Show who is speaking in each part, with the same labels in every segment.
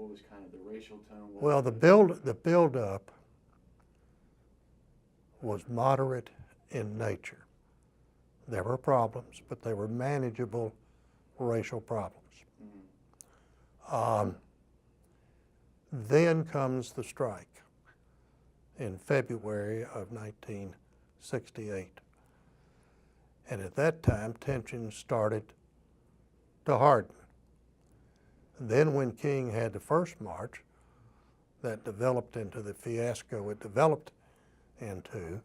Speaker 1: What was kind of the racial tone?
Speaker 2: Well, the build up was moderate in nature. There were problems, but they were manageable racial problems. Then comes the strike in February of 1968. And at that time, tensions started to harden. Then when King had the first march that developed into the fiasco it developed into,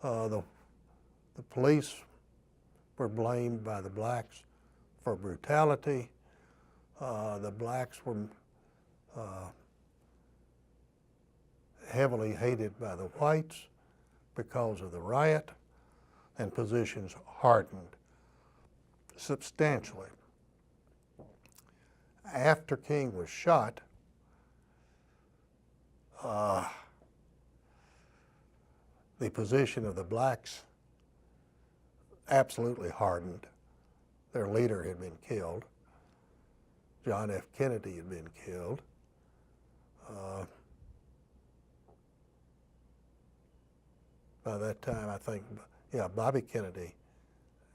Speaker 2: the police were blamed by the blacks for brutality. The blacks were heavily hated by the whites because of the riot, and positions hardened substantially. After King was shot, the position of the blacks absolutely hardened. Their leader had been killed. John F. Kennedy had been killed. By that time, I think, Bobby Kennedy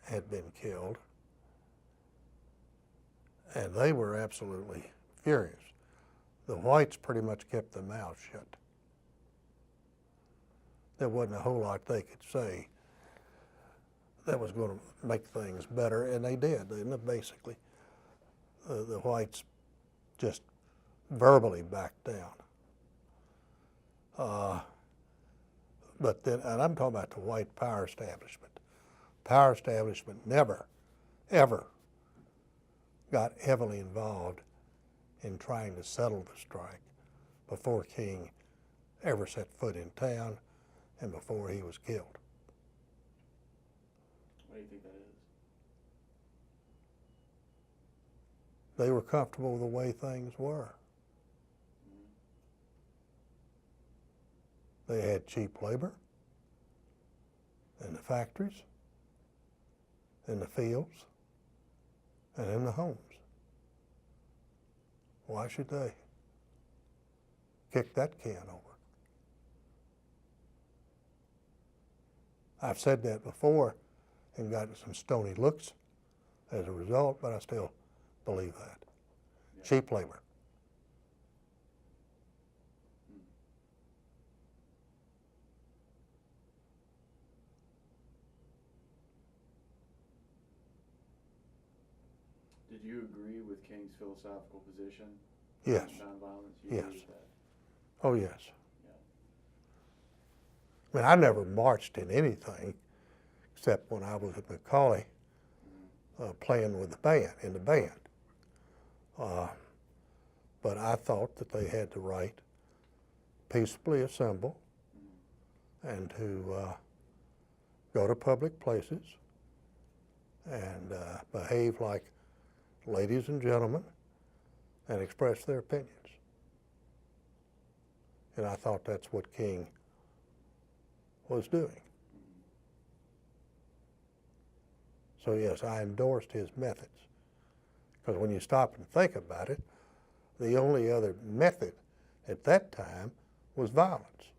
Speaker 2: had been killed. And they were absolutely furious. The whites pretty much kept their mouths shut. There wasn't a whole lot they could say that was going to make things better, and they did. Basically, the whites just verbally backed down. But then, and I'm talking about the white power establishment. Power establishment never, ever got heavily involved in trying to settle the strike before King ever set foot in town and before he was killed.
Speaker 1: What do you think that is?
Speaker 2: They were comfortable the way things were. They had cheap labor in the factories, in the fields, and in the homes. Why should they kick that can over? I've said that before and gotten some stony looks as a result, but I still believe that. Yeah. Cheap labor.
Speaker 1: Did you agree with King's philosophical position?
Speaker 2: Yes.
Speaker 1: On nonviolence?
Speaker 2: Yes.
Speaker 1: Agree with that?
Speaker 2: Oh, yes.
Speaker 1: Yeah.
Speaker 2: I mean, I never marched in anything except when I was at Macaulay playing with the band, in the band. But I thought that they had the right peaceably assemble and to go to public places and behave like ladies and gentlemen and express their opinions. And I thought that's what King was doing. So yes, I endorsed his methods. Because when you stop and think about it, the only other method at that time was violence,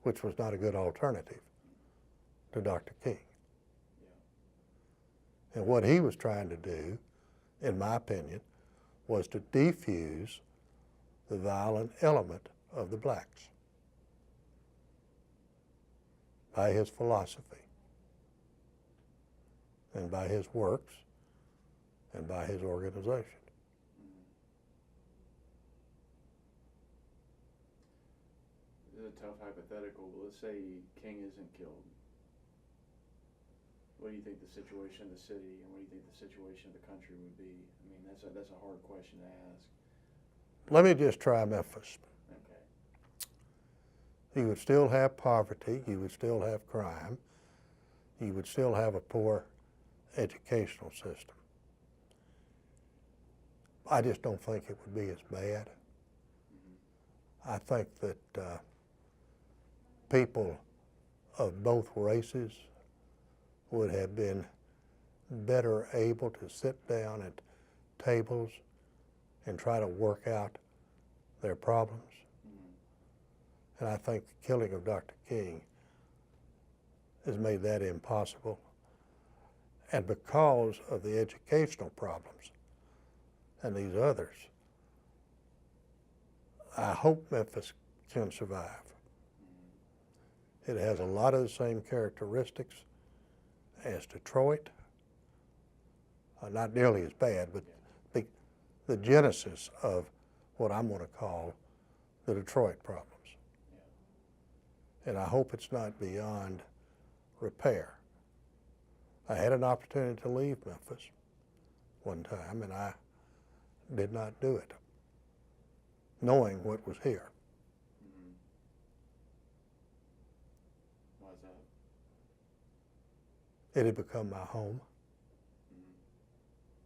Speaker 2: which was not a good alternative to Dr. King. And what he was trying to do, in my opinion, was to defuse the violent element of the blacks by his philosophy and by his works and by his organization.
Speaker 1: This is a tough hypothetical, but let's say King isn't killed. What do you think the situation of the city and what do you think the situation of the country would be? I mean, that's a hard question to ask.
Speaker 2: Let me just try Memphis.
Speaker 1: Okay.
Speaker 2: You would still have poverty, you would still have crime, you would still have a poor educational system. I just don't think it would be as bad. I think that people of both races would have been better able to sit down and tables and try to work out their problems. And I think the killing of Dr. King has made that impossible. And because of the educational problems and these others, I hope Memphis can survive. It has a lot of the same characteristics as Detroit. Not nearly as bad, but the genesis of what I'm going to call the Detroit problems. And I hope it's not beyond repair. I had an opportunity to leave Memphis one time, and I did not do it, knowing what was here.
Speaker 1: Why is that?
Speaker 2: It had become my home.